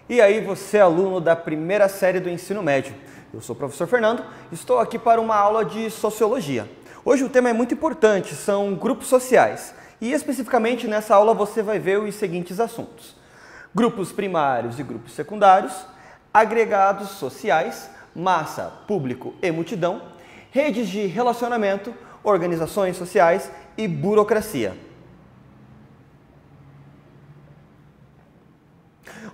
E aí, você é aluno da primeira série do ensino médio. Eu sou o professor Fernando, estou aqui para uma aula de Sociologia. Hoje o tema é muito importante, são grupos sociais. E especificamente nessa aula você vai ver os seguintes assuntos: grupos primários e grupos secundários, agregados sociais, massa, público e multidão, redes de relacionamento, organizações sociais e burocracia.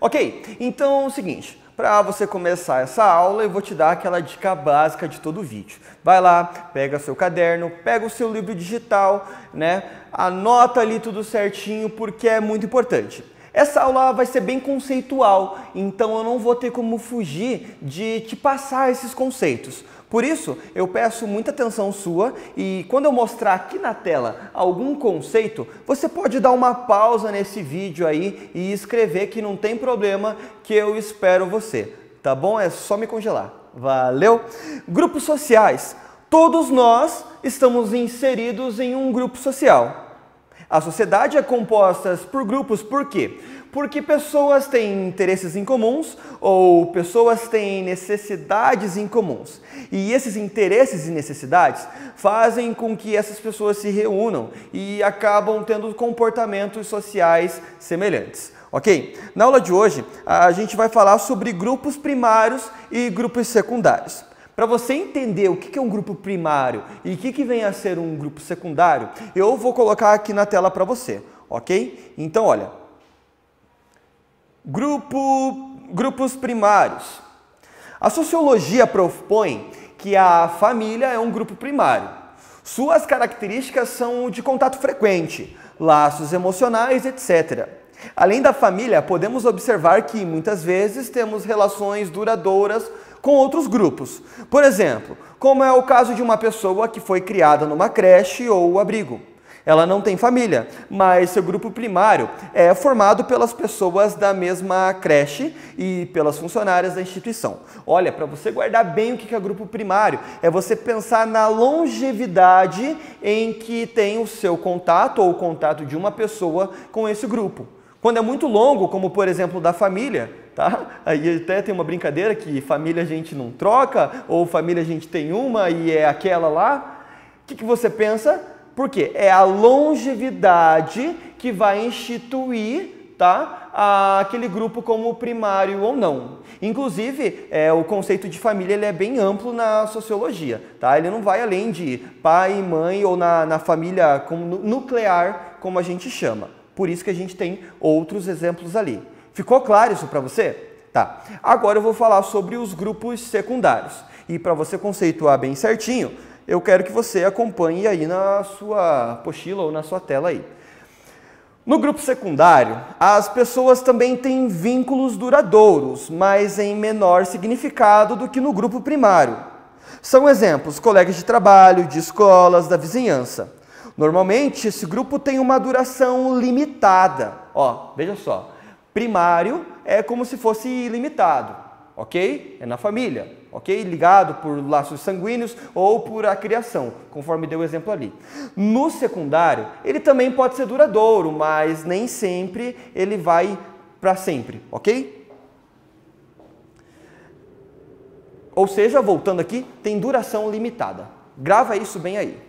Ok, então é o seguinte, para você começar essa aula eu vou te dar aquela dica básica de todo o vídeo. Vai lá, pega seu caderno, pega o seu livro digital, anota ali tudo certinho porque é muito importante. Essa aula vai ser bem conceitual, então eu não vou ter como fugir de te passar esses conceitos. Por isso, eu peço muita atenção sua e quando eu mostrar aqui na tela algum conceito, você pode dar uma pausa nesse vídeo aí e escrever que não tem problema, que eu espero você, tá bom? É só me congelar. Valeu? Grupos sociais. Todos nós estamos inseridos em um grupo social. A sociedade é composta por grupos, por quê? Porque pessoas têm interesses em comuns ou pessoas têm necessidades em comuns. E esses interesses e necessidades fazem com que essas pessoas se reúnam e acabam tendo comportamentos sociais semelhantes. Ok? Na aula de hoje, a gente vai falar sobre grupos primários e grupos secundários. Para você entender o que é um grupo primário e o que vem a ser um grupo secundário, eu vou colocar aqui na tela para você, ok? Então, olha, grupos primários. A sociologia propõe que a família é um grupo primário. Suas características são de contato frequente, laços emocionais, etc. Além da família, podemos observar que muitas vezes temos relações duradouras com outros grupos. Por exemplo, como é o caso de uma pessoa que foi criada numa creche ou abrigo. Ela não tem família, mas seu grupo primário é formado pelas pessoas da mesma creche e pelas funcionárias da instituição. Olha, para você guardar bem o que é grupo primário, é você pensar na longevidade em que tem o seu contato ou o contato de uma pessoa com esse grupo. Quando é muito longo, como por exemplo da família, tá? Aí até tem uma brincadeira que família a gente não troca, ou família a gente tem uma e é aquela lá. O que você pensa? Por quê? É a longevidade que vai instituir, tá, aquele grupo como primário ou não. Inclusive, o conceito de família ele é bem amplo na sociologia. Tá? Ele não vai além de pai e mãe ou na família como nuclear, como a gente chama. Por isso que a gente tem outros exemplos ali. Ficou claro isso para você? Tá. Agora eu vou falar sobre os grupos secundários. E para você conceituar bem certinho, eu quero que você acompanhe aí na sua apostila ou na sua tela aí. No grupo secundário, as pessoas também têm vínculos duradouros, mas em menor significado do que no grupo primário. São exemplos, colegas de trabalho, de escolas, da vizinhança. Normalmente, esse grupo tem uma duração limitada. Ó, veja só, primário é como se fosse ilimitado, ok? É na família, ok? Ligado por laços sanguíneos ou por a criação, conforme deu o exemplo ali. No secundário, ele também pode ser duradouro, mas nem sempre ele vai para sempre, ok? Ou seja, voltando aqui, tem duração limitada. Grava isso bem aí.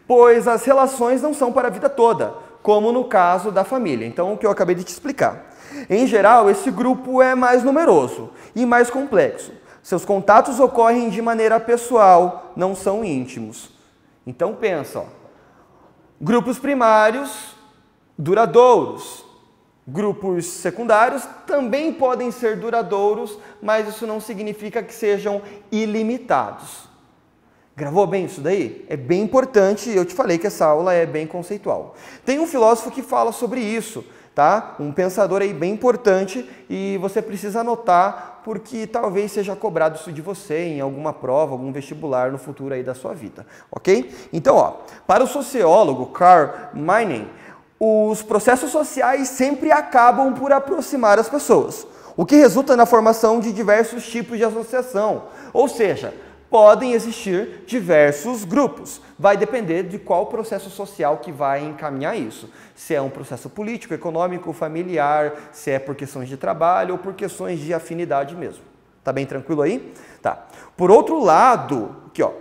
Pois as relações não são para a vida toda, como no caso da família. Então, o que eu acabei de te explicar. Em geral, esse grupo é mais numeroso e mais complexo. Seus contatos ocorrem de maneira pessoal, não são íntimos. Então, pensa, ó. Grupos primários, duradouros. Grupos secundários também podem ser duradouros, mas isso não significa que sejam ilimitados. Gravou bem isso daí? É bem importante, eu te falei que essa aula é bem conceitual. Tem um filósofo que fala sobre isso, tá? Um pensador aí bem importante e você precisa anotar porque talvez seja cobrado isso de você em alguma prova, algum vestibular no futuro aí da sua vida, ok? Então, ó, para o sociólogo Carl Meinen, os processos sociais sempre acabam por aproximar as pessoas, o que resulta na formação de diversos tipos de associação, ou seja, podem existir diversos grupos. Vai depender de qual processo social que vai encaminhar isso. Se é um processo político, econômico, familiar, se é por questões de trabalho ou por questões de afinidade mesmo. Tá bem tranquilo aí? Tá. Por outro lado, aqui ó,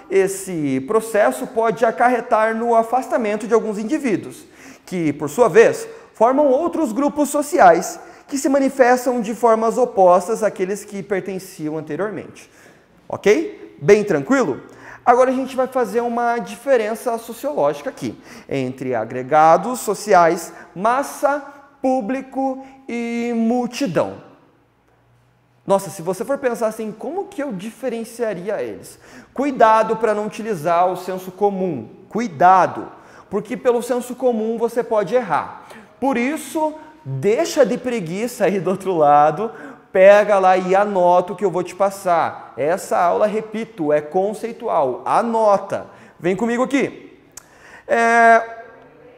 esse processo pode acarretar no afastamento de alguns indivíduos, que, por sua vez, formam outros grupos sociais que se manifestam de formas opostas àqueles que pertenciam anteriormente. Ok? Bem tranquilo? Agora a gente vai fazer uma diferença sociológica aqui, entre agregados sociais, massa, público e multidão. Nossa, se você for pensar assim, como que eu diferenciaria eles? Cuidado para não utilizar o senso comum. Cuidado, porque pelo senso comum você pode errar. Por isso, deixa de preguiça aí do outro lado, pega lá e anota o que eu vou te passar. Essa aula, repito, é conceitual. Anota. Vem comigo aqui.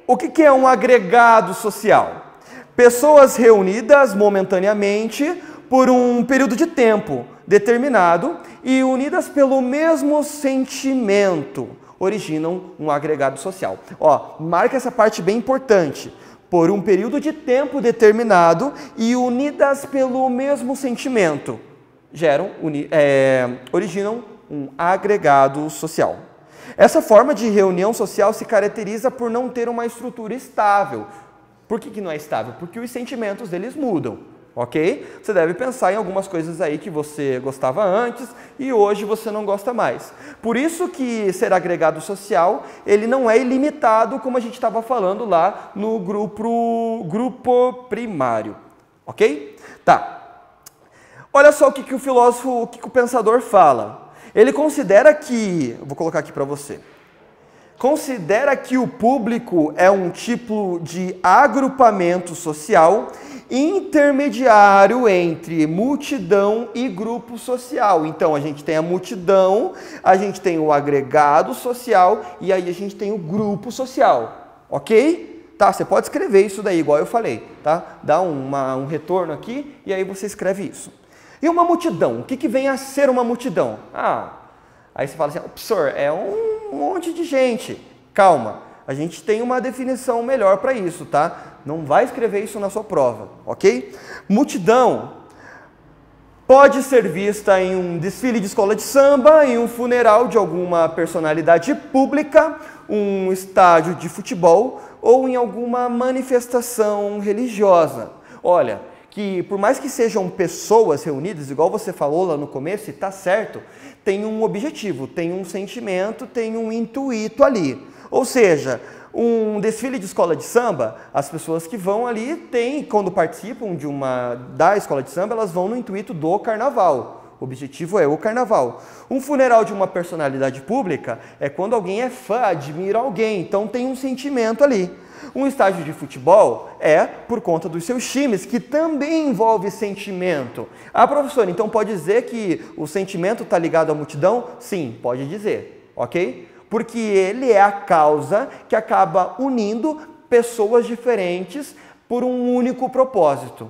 O que é um agregado social? Pessoas reunidas momentaneamente por um período de tempo determinado e unidas pelo mesmo sentimento, originam um agregado social. Ó, marca essa parte bem importante. Por um período de tempo determinado e unidas pelo mesmo sentimento, originam um agregado social. Essa forma de reunião social se caracteriza por não ter uma estrutura estável. Por que não é estável? Porque os sentimentos deles mudam. Ok? Você deve pensar em algumas coisas aí que você gostava antes e hoje você não gosta mais. Por isso que ser agregado social, ele não é ilimitado, como a gente estava falando lá no grupo primário. Ok? Tá. Olha só o que o filósofo, o que o pensador fala. Ele considera que, eu vou colocar aqui para você, considera que o público é um tipo de agrupamento social intermediário entre multidão e grupo social. Então, a gente tem a multidão, a gente tem o agregado social e aí a gente tem o grupo social, ok? Tá, você pode escrever isso daí, igual eu falei, tá? Dá um retorno aqui e aí você escreve isso. E uma multidão, o que vem a ser uma multidão? Aí você fala assim, professor, é um monte de gente. Calma, a gente tem uma definição melhor para isso, tá? Não vai escrever isso na sua prova, ok? Multidão pode ser vista em um desfile de escola de samba, em um funeral de alguma personalidade pública, um estádio de futebol ou em alguma manifestação religiosa. Olha, que por mais que sejam pessoas reunidas, igual você falou lá no começo, e tá certo, tem um objetivo, tem um sentimento, tem um intuito ali. Ou seja, um desfile de escola de samba, as pessoas que vão ali quando participam da escola de samba, elas vão no intuito do carnaval. O objetivo é o carnaval. Um funeral de uma personalidade pública é quando alguém é fã, admira alguém, então tem um sentimento ali. Um estádio de futebol é por conta dos seus times, que também envolve sentimento. Professora, então pode dizer que o sentimento está ligado à multidão? Sim, pode dizer, ok? Porque ele é a causa que acaba unindo pessoas diferentes por um único propósito,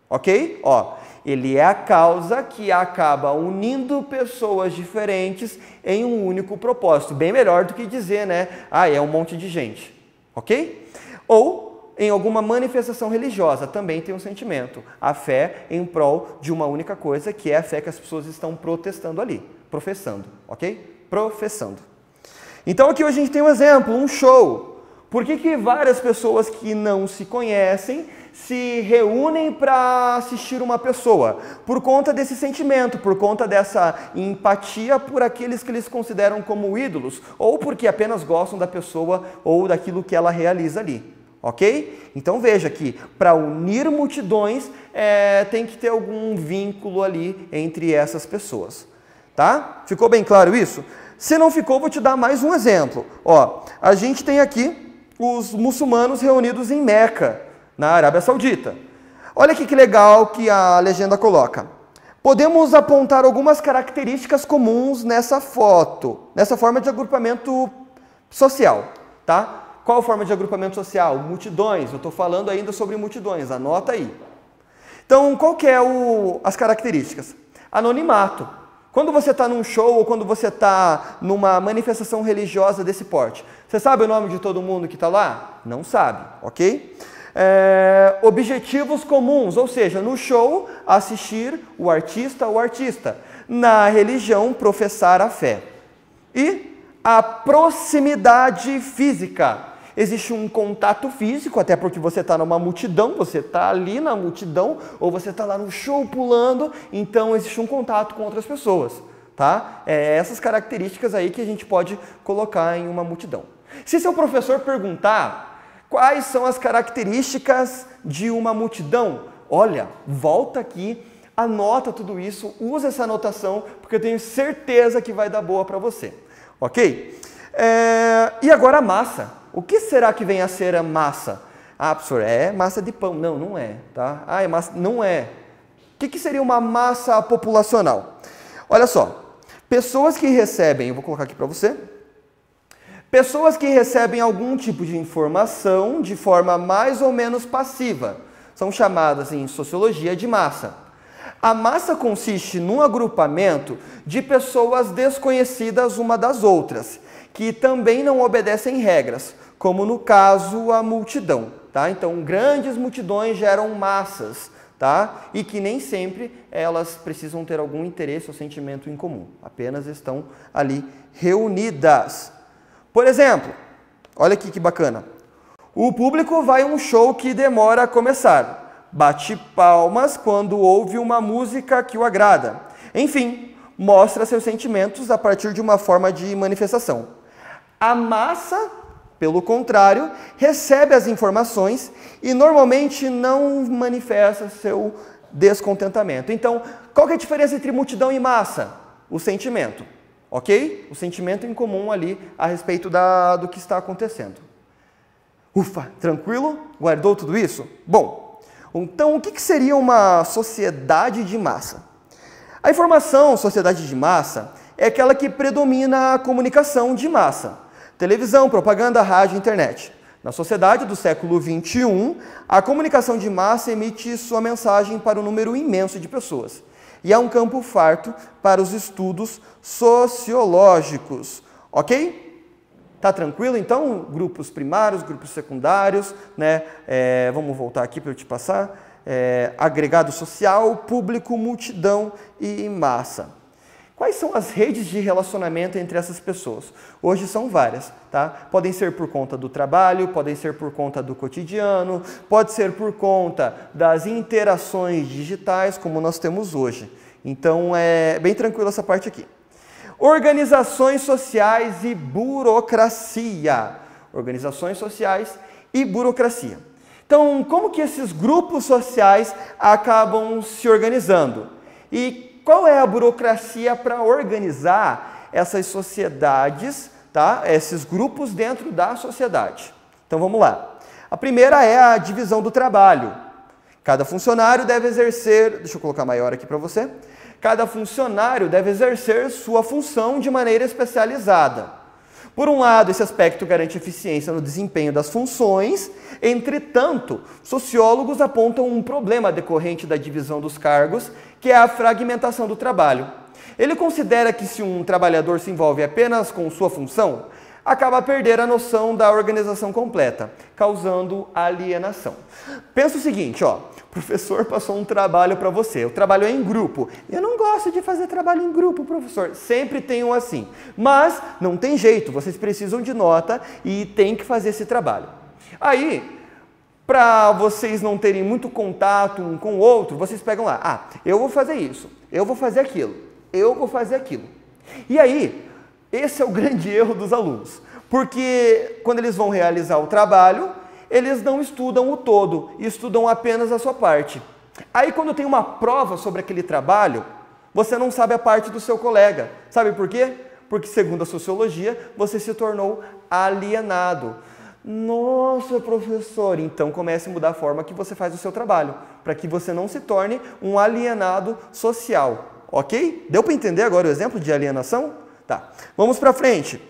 ok? Ele é a causa que acaba unindo pessoas diferentes em um único propósito. Bem melhor do que dizer, né? É um monte de gente. Ok? Ou em alguma manifestação religiosa também tem um sentimento. A fé em prol de uma única coisa, que é a fé que as pessoas estão protestando ali. Professando. Ok? Professando. Então aqui hoje a gente tem um exemplo, um show. Por que várias pessoas que não se conhecem se reúnem para assistir uma pessoa? Por conta desse sentimento, por conta dessa empatia por aqueles que eles consideram como ídolos, ou porque apenas gostam da pessoa ou daquilo que ela realiza ali, ok? Então veja que para unir multidões tem que ter algum vínculo ali entre essas pessoas, tá? Ficou bem claro isso? Se não ficou, vou te dar mais um exemplo. A gente tem aqui os muçulmanos reunidos em Meca, na Arábia Saudita. Olha aqui que legal que a legenda coloca. Podemos apontar algumas características comuns nessa foto, nessa forma de agrupamento social, tá? Qual forma de agrupamento social? Multidões. Eu estou falando ainda sobre multidões, anota aí. Então, qual que é as características? Anonimato. Quando você está num show ou quando você está numa manifestação religiosa desse porte, você sabe o nome de todo mundo que está lá? Não sabe, ok? Objetivos comuns, ou seja, no show, assistir o artista ou artista. Na religião, professar a fé. E a proximidade física. Existe um contato físico, até porque você está numa multidão, você está ali na multidão, ou você está lá no show pulando, então existe um contato com outras pessoas, tá? Essas características aí que a gente pode colocar em uma multidão. Se seu professor perguntar quais são as características de uma multidão, olha, volta aqui, anota tudo isso, usa essa anotação, porque eu tenho certeza que vai dar boa para você, ok? E agora a massa. O que será que vem a ser a massa? Ah, professor, é massa de pão. Não, não é, tá? Ah, é massa. Não é. O que seria uma massa populacional? Olha só, pessoas que recebem, eu vou colocar aqui para você, pessoas que recebem algum tipo de informação de forma mais ou menos passiva, são chamadas em sociologia de massa. A massa consiste num agrupamento de pessoas desconhecidas uma das outras, que também não obedecem regras, como no caso a multidão, tá? Então, grandes multidões geram massas, tá? E que nem sempre elas precisam ter algum interesse ou sentimento em comum, apenas estão ali reunidas. Por exemplo, olha aqui que bacana. O público vai a um show que demora a começar, bate palmas quando ouve uma música que o agrada. Enfim, mostra seus sentimentos a partir de uma forma de manifestação. A massa, pelo contrário, recebe as informações e normalmente não manifesta seu descontentamento. Então, qual que é a diferença entre multidão e massa? O sentimento, ok? O sentimento em comum ali a respeito do que está acontecendo. Ufa, tranquilo? Guardou tudo isso? Bom, então o que seria uma sociedade de massa? A informação sociedade de massa é aquela que predomina a comunicação de massa. Televisão, propaganda, rádio, internet. Na sociedade do século XXI, a comunicação de massa emite sua mensagem para um número imenso de pessoas. E é um campo farto para os estudos sociológicos. Ok? Tá tranquilo? Então, grupos primários, grupos secundários, né? Vamos voltar aqui para eu te passar. Agregado social, público, multidão e massa. Quais são as redes de relacionamento entre essas pessoas? Hoje são várias, tá? Podem ser por conta do trabalho, podem ser por conta do cotidiano, pode ser por conta das interações digitais, como nós temos hoje. Então, é bem tranquilo essa parte aqui. Organizações sociais e burocracia. Organizações sociais e burocracia. Então, como que esses grupos sociais acabam se organizando? E qual é a burocracia para organizar essas sociedades, tá? Esses grupos dentro da sociedade? Então vamos lá. A primeira é a divisão do trabalho. Cada funcionário deve exercer, deixa eu colocar maior aqui para você. Cada funcionário deve exercer sua função de maneira especializada. Por um lado, esse aspecto garante eficiência no desempenho das funções, entretanto, sociólogos apontam um problema decorrente da divisão dos cargos, que é a fragmentação do trabalho. Ele considera que se um trabalhador se envolve apenas com sua função, acaba a perder a noção da organização completa, causando alienação. Pensa o seguinte, ó, o professor passou um trabalho para você, o trabalho é em grupo. Eu não gosto de fazer trabalho em grupo, professor. Sempre tem um assim. Mas não tem jeito, vocês precisam de nota e tem que fazer esse trabalho. Aí, para vocês não terem muito contato um com o outro, vocês pegam lá, eu vou fazer isso, eu vou fazer aquilo, eu vou fazer aquilo. E aí, esse é o grande erro dos alunos, porque quando eles vão realizar o trabalho, eles não estudam o todo, estudam apenas a sua parte. Aí quando tem uma prova sobre aquele trabalho, você não sabe a parte do seu colega. Sabe por quê? Porque segundo a sociologia, você se tornou alienado. Nossa, professor, então comece a mudar a forma que você faz o seu trabalho, para que você não se torne um alienado social, ok? Deu para entender agora o exemplo de alienação? Tá, vamos para frente.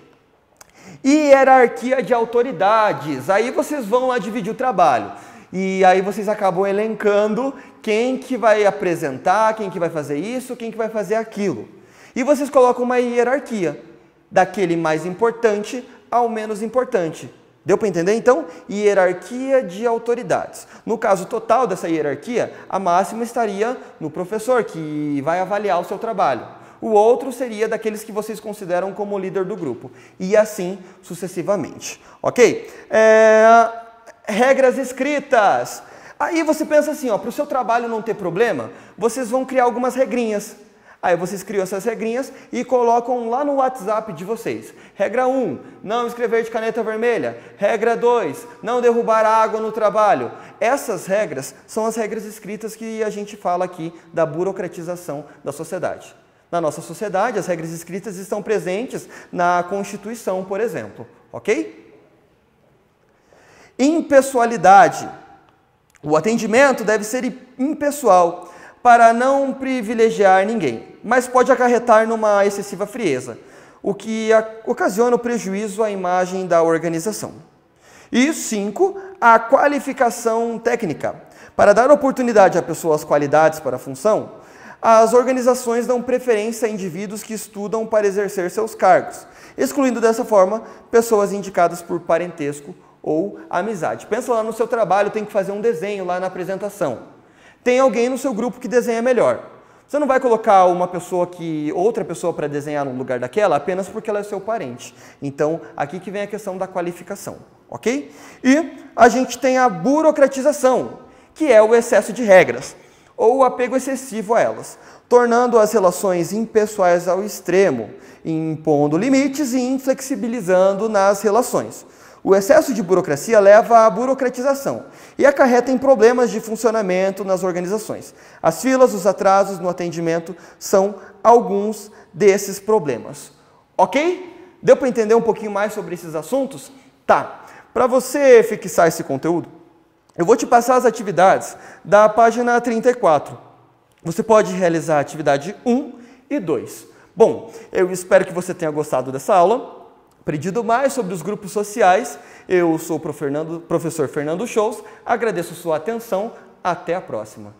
Hierarquia de autoridades. Aí vocês vão lá dividir o trabalho. E aí vocês acabam elencando quem que vai apresentar, quem que vai fazer isso, quem que vai fazer aquilo. E vocês colocam uma hierarquia, daquele mais importante ao menos importante. Deu para entender, então? Hierarquia de autoridades. No caso total dessa hierarquia, a máxima estaria no professor, que vai avaliar o seu trabalho. O outro seria daqueles que vocês consideram como líder do grupo. E assim sucessivamente. Ok? Regras escritas. Aí você pensa assim, para o seu trabalho não ter problema, vocês vão criar algumas regrinhas. Aí vocês criam essas regrinhas e colocam lá no WhatsApp de vocês. Regra 1, não escrever de caneta vermelha. Regra 2, não derrubar água no trabalho. Essas regras são as regras escritas que a gente fala aqui da burocratização da sociedade. Na nossa sociedade, as regras escritas estão presentes na Constituição, por exemplo. Ok? Impessoalidade. O atendimento deve ser impessoal, para não privilegiar ninguém, mas pode acarretar numa excessiva frieza, o que ocasiona o prejuízo à imagem da organização. E 5, a qualificação técnica. Para dar oportunidade a pessoas qualidades para a função, as organizações dão preferência a indivíduos que estudam para exercer seus cargos, excluindo dessa forma pessoas indicadas por parentesco ou amizade. Pensa lá no seu trabalho, tem que fazer um desenho lá na apresentação. Tem alguém no seu grupo que desenha melhor. Você não vai colocar outra pessoa para desenhar no lugar daquela apenas porque ela é seu parente. Então, aqui que vem a questão da qualificação, ok? E a gente tem a burocratização, que é o excesso de regras, ou o apego excessivo a elas, tornando as relações impessoais ao extremo, impondo limites e inflexibilizando nas relações. O excesso de burocracia leva à burocratização e acarreta em problemas de funcionamento nas organizações. As filas, os atrasos no atendimento são alguns desses problemas. Ok? Deu para entender um pouquinho mais sobre esses assuntos? Tá. Para você fixar esse conteúdo, eu vou te passar as atividades da página 34. Você pode realizar a atividade 1 e 2. Bom, eu espero que você tenha gostado dessa aula. Aprendido mais sobre os grupos sociais, eu sou o professor Fernando Scholz, agradeço sua atenção, até a próxima.